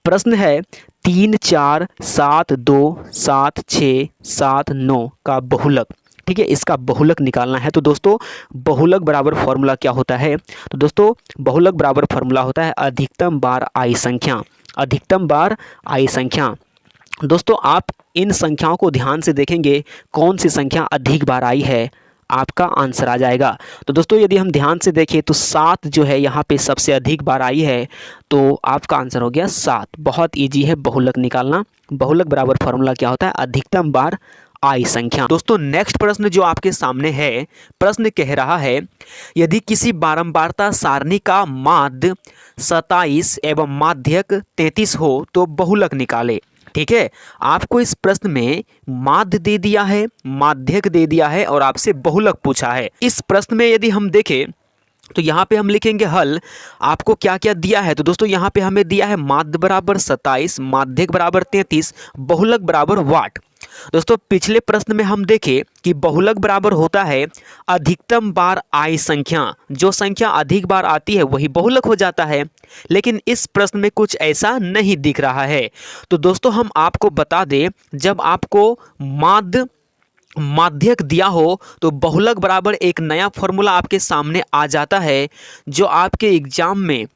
प्रश्न है 3, 4, 7, 2, 7, 6, 7, 9 का बहुलक। ठीक है, इसका बहुलक निकालना है। तो दोस्तों बहुलक बराबर फॉर्मूला क्या होता है? तो दोस्तों बहुलक बराबर फॉर्मूला होता है अधिकतम बार आई संख्या, अधिकतम बार आई संख्या। दोस्तों आप इन संख्याओं को ध्यान से देखेंगे, कौन सी संख्या अधिक बार आई है, आपका आंसर आ जाएगा। तो दोस्तों यदि हम ध्यान से देखें तो 7 जो है यहाँ पे सबसे अधिक बार आई है, तो आपका आंसर हो गया 7। बहुत इजी है बहुलक निकालना। बहुलक बराबर फॉर्मूला क्या होता है? अधिकतम बार आई संख्या। दोस्तों नेक्स्ट प्रश्न जो आपके सामने है, प्रश्न कह रहा है यदि किसी बारंबारता सारणी का माध्य 27 एवं माध्यक 33 हो तो बहुलक निकाले। ठीक है, आपको इस प्रश्न में माध्य दे दिया है, माध्यक दे दिया है और आपसे बहुलक पूछा है। इस प्रश्न में यदि हम देखें तो यहाँ पे हम लिखेंगे हल। आपको क्या क्या दिया है? तो दोस्तों यहाँ पे हमें दिया है माध्य बराबर 27, माध्यक बराबर 33, बहुलक बराबर वाट। दोस्तों पिछले प्रश्न में हम देखें कि बहुलक बराबर होता है अधिकतम बार आई संख्या, जो संख्या अधिक बार आती है वही बहुलक हो जाता है, लेकिन इस प्रश्न में कुछ ऐसा नहीं दिख रहा है। तो दोस्तों हम आपको बता दें, जब आपको माध्यक दिया हो तो बहुलक बराबर एक नया फॉर्मूला आपके सामने आ जाता है, जो आपके एग्जाम में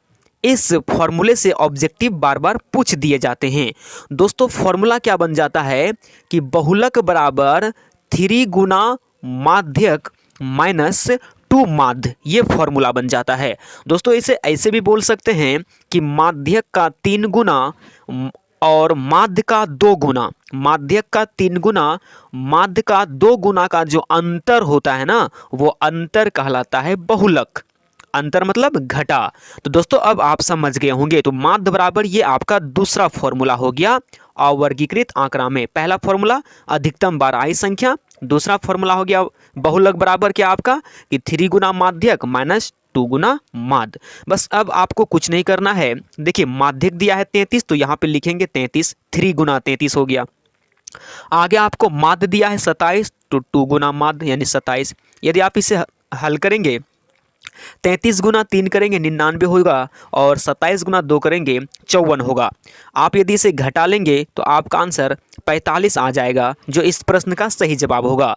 इस फॉर्मूले से ऑब्जेक्टिव बार बार पूछ दिए जाते हैं। दोस्तों फॉर्मूला क्या बन जाता है कि बहुलक बराबर 3 गुना माध्यक माइनस 2 माध्य, ये फॉर्मूला बन जाता है। दोस्तों इसे ऐसे भी बोल सकते हैं कि माध्यक का 3 गुना और माध्य का 2 गुना, माध्यक का 3 गुना, माध्य का 2 गुना का जो अंतर होता है ना, वो अंतर कहलाता है बहुलक। अंतर मतलब घटा। तो दोस्तों अब आप समझ गए होंगे। तो माध्य बराबर ये आपका दूसरा फॉर्मूला हो गया अवर्गीकृत आंकड़ा में। पहला फॉर्मूला अधिकतम बार आई संख्या, दूसरा फॉर्मूला हो गया बहुलक बराबर क्या आपका कि 3 गुना माध्यक माइनस 2 गुना माध्य। बस अब आपको कुछ नहीं करना है। देखिए माध्यक दिया है 33, तो यहाँ पे लिखेंगे 33, 3 गुना 33 हो गया। आगे आपको माध्य दिया है 27, तो 2 गुना माध्य यानी 27। यदि आप इसे हल करेंगे 33 गुना 3 करेंगे 99 होगा, और 27 गुना 2 करेंगे 54 होगा। आप यदि इसे घटा लेंगे तो आपका आंसर 45 आ जाएगा, जो इस प्रश्न का सही जवाब होगा।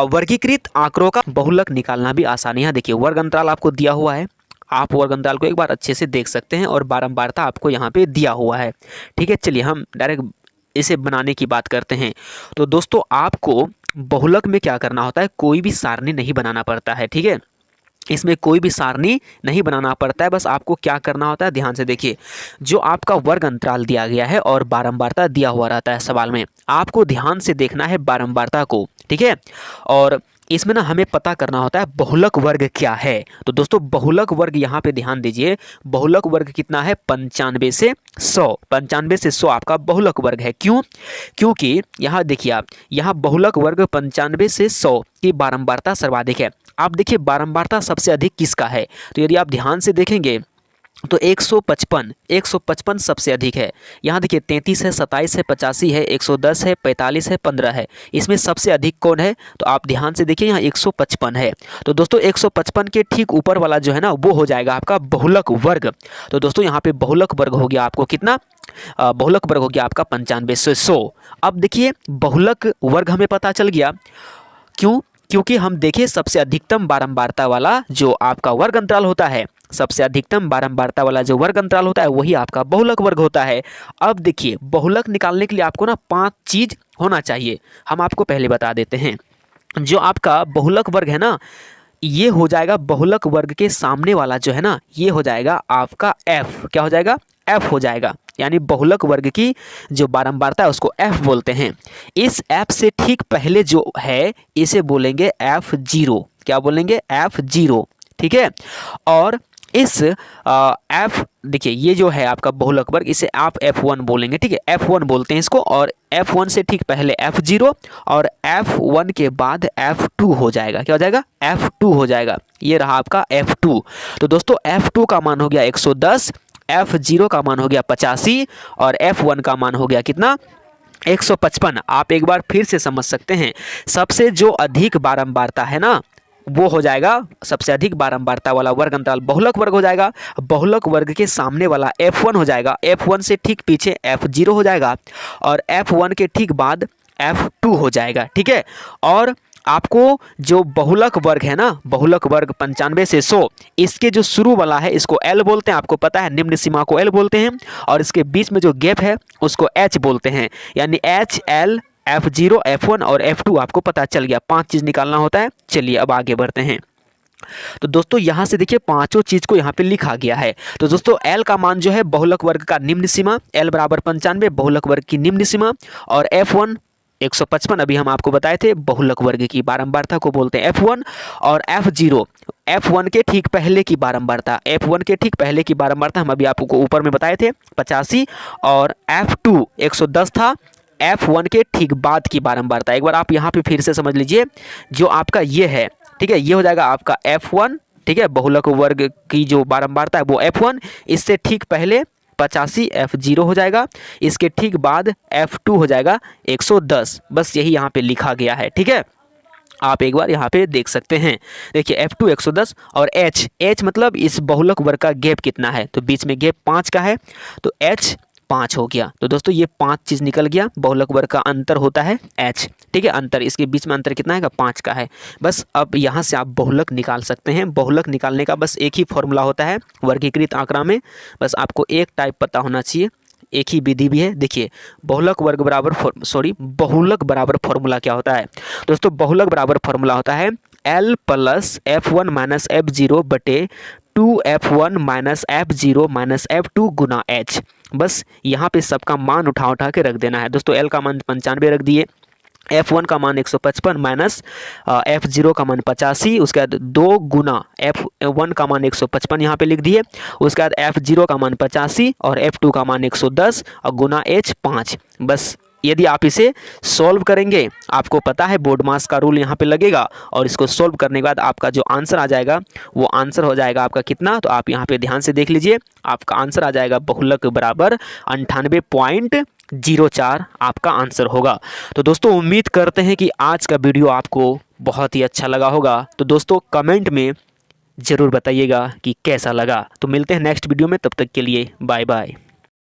वर्गीकृत आंकड़ों का बहुलक निकालना भी आसान है। यहाँ देखिए वर्ग अंतराल आपको दिया हुआ है, आप वर्ग अंतराल को एक बार अच्छे से देख सकते हैं, और बारंबारता आपको यहाँ पे दिया हुआ है। ठीक है, चलिए हम डायरेक्ट इसे बनाने की बात करते हैं। तो दोस्तों आपको बहुलक में क्या करना होता है, कोई भी सारणी नहीं बनाना पड़ता है। ठीक है, इसमें कोई भी सारणी नहीं बनाना पड़ता है, बस आपको क्या करना होता है, ध्यान से देखिए। जो आपका वर्ग अंतराल दिया गया है और बारंबारता दिया हुआ रहता है सवाल में, आपको ध्यान से देखना है बारंबारता को। ठीक है, और इसमें ना हमें पता करना होता है बहुलक वर्ग क्या है। तो दोस्तों बहुलक वर्ग यहाँ पे ध्यान दीजिए, बहुलक वर्ग कितना है 95 से 100, 95 से 100 आपका बहुलक वर्ग है। क्यों? क्योंकि यहाँ देखिए आप, यहाँ बहुलक वर्ग 95 से 100 की बारंबारता सर्वाधिक है। आप देखिए बारंबारता सबसे अधिक किसका है, तो यदि आप ध्यान से देखेंगे तो 155 सबसे अधिक है। यहाँ देखिए 33 है, 27 है, 85 है, 110 है, 45 है, 15 है। इसमें सबसे अधिक कौन है? तो आप ध्यान से देखिए यहाँ 155 है। तो दोस्तों 155 के ठीक ऊपर वाला जो है ना, वो हो जाएगा आपका बहुलक वर्ग। तो दोस्तों यहाँ पे बहुलक वर्ग हो गया आपको कितना, बहुलक वर्ग हो गया आपका 95 से 100। अब देखिए बहुलक वर्ग हमें पता चल गया। क्यों? क्योंकि हम देखिए सबसे अधिकतम बारंबारता वाला जो आपका वर्ग अंतराल होता है, सबसे अधिकतम बारंबारता वाला जो वर्ग अंतराल होता है वही आपका बहुलक वर्ग होता है। अब देखिए बहुलक निकालने के लिए आपको ना 5 चीज होना चाहिए, हम आपको पहले बता देते हैं। जो आपका बहुलक वर्ग है ना, ये हो जाएगा बहुलक वर्ग के सामने वाला जो है ना, ये हो जाएगा आपका f। क्या हो जाएगा? f हो जाएगा, यानी बहुलक वर्ग की जो बारंबारता है उसको f बोलते हैं। इस f से ठीक पहले जो है इसे बोलेंगे f0। क्या बोलेंगे? f0। ठीक है, और इस f देखिए ये जो है आपका बहुलक वर्ग, इसे आप f1 बोलेंगे। ठीक है, f1 बोलते हैं इसको, और f1 से ठीक पहले f0 और f1 के बाद f2 हो जाएगा। क्या हो जाएगा? f2 हो जाएगा। ये रहा आपका f2। तो दोस्तों f2 का मान हो गया 110, f0 का मान हो गया 85 और f1 का मान हो गया कितना? 155। आप एक बार फिर से समझ सकते हैं, सबसे जो अधिक बारंबारता है ना, वो हो जाएगा सबसे अधिक बारंबारता वाला वर्ग अंतराल बहुलक वर्ग हो जाएगा। बहुलक वर्ग के सामने वाला F1 हो जाएगा, F1 से ठीक पीछे F0 हो जाएगा और F1 के ठीक बाद F2 हो जाएगा। ठीक है, और आपको जो बहुलक वर्ग है ना, बहुलक वर्ग 95 से 100, इसके जो शुरू वाला है इसको L बोलते हैं, आपको पता है निम्न सीमा को L बोलते हैं, और इसके बीच में जो गैप है उसको H बोलते हैं, यानी H, L, F0, F1 और F2 आपको पता चल गया। 5 चीज़ निकालना होता है। चलिए अब आगे बढ़ते हैं। तो दोस्तों यहाँ से देखिए पांचों चीज को यहाँ पे लिखा गया है। तो दोस्तों L का मान जो है बहुलक वर्ग का निम्न सीमा, L बराबर 95 बहुलक वर्ग की निम्न सीमा, और F1 155 अभी हम आपको बताए थे बहुलक वर्ग की बारंबारता को बोलते हैं F1, और F0 F1 के ठीक पहले की बारंबारता, F1 के ठीक पहले की बारंबारता हम अभी आपको ऊपर में बताए थे 85, और F2 110 था, F1 के ठीक बाद की बारंबारता। एक बार आप यहाँ पे फिर से समझ लीजिए, जो आपका ये है, ठीक है, ये हो जाएगा आपका F1, ठीक है, बहुलक वर्ग की जो बारंबारता है वो F1, इससे ठीक पहले 85 F0 हो जाएगा, इसके ठीक बाद F2 हो जाएगा 110। बस यही यहाँ पे लिखा गया है। ठीक है, आप एक बार यहाँ पे देख सकते हैं। देखिए F2 110 और H मतलब इस बहुलक वर्ग का गैप कितना है, तो बीच में गैप 5 का है, तो H 5 हो गया। तो दोस्तों ये 5 चीज़ निकल गया। बहुलक वर्ग का अंतर होता है H, ठीक है, अंतर, इसके बीच में अंतर कितना है, 5 का है। बस अब यहाँ से आप बहुलक निकाल सकते हैं। बहुलक निकालने का बस एक ही फॉर्मूला होता है वर्गीकृत आंकड़ा में, बस आपको एक टाइप पता होना चाहिए, एक ही विधि भी है। देखिए बहुलक वर्ग बराबर बहुलक बराबर फॉर्मूला क्या होता है दोस्तों, बहुलक बराबर फॉर्मूला होता है L plus F1 minus F0 बटे 2F1 minus F0 minus F2 गुना H। बस यहाँ पे सबका मान उठा के रख देना है दोस्तों। L का मान 95 रख दिए, F1 का मान 155 माइनस F0 का मान 85, उसके बाद 2 गुना F1 का मान 155 यहाँ पे लिख दिए, उसके बाद F0 का मान 85 और F2 का मान 110 और गुना H 5। बस यदि आप इसे सॉल्व करेंगे, आपको पता है बोर्ड मास का रूल यहाँ पे लगेगा, और इसको सॉल्व करने के बाद आपका जो आंसर आ जाएगा वो आंसर हो जाएगा आपका कितना, तो आप यहाँ पे ध्यान से देख लीजिए, आपका आंसर आ जाएगा बहुलक बराबर 98.04 आपका आंसर होगा। तो दोस्तों उम्मीद करते हैं कि आज का वीडियो आपको बहुत ही अच्छा लगा होगा। तो दोस्तों कमेंट में ज़रूर बताइएगा कि कैसा लगा। तो मिलते हैं नेक्स्ट वीडियो में, तब तक के लिए बाय बाय।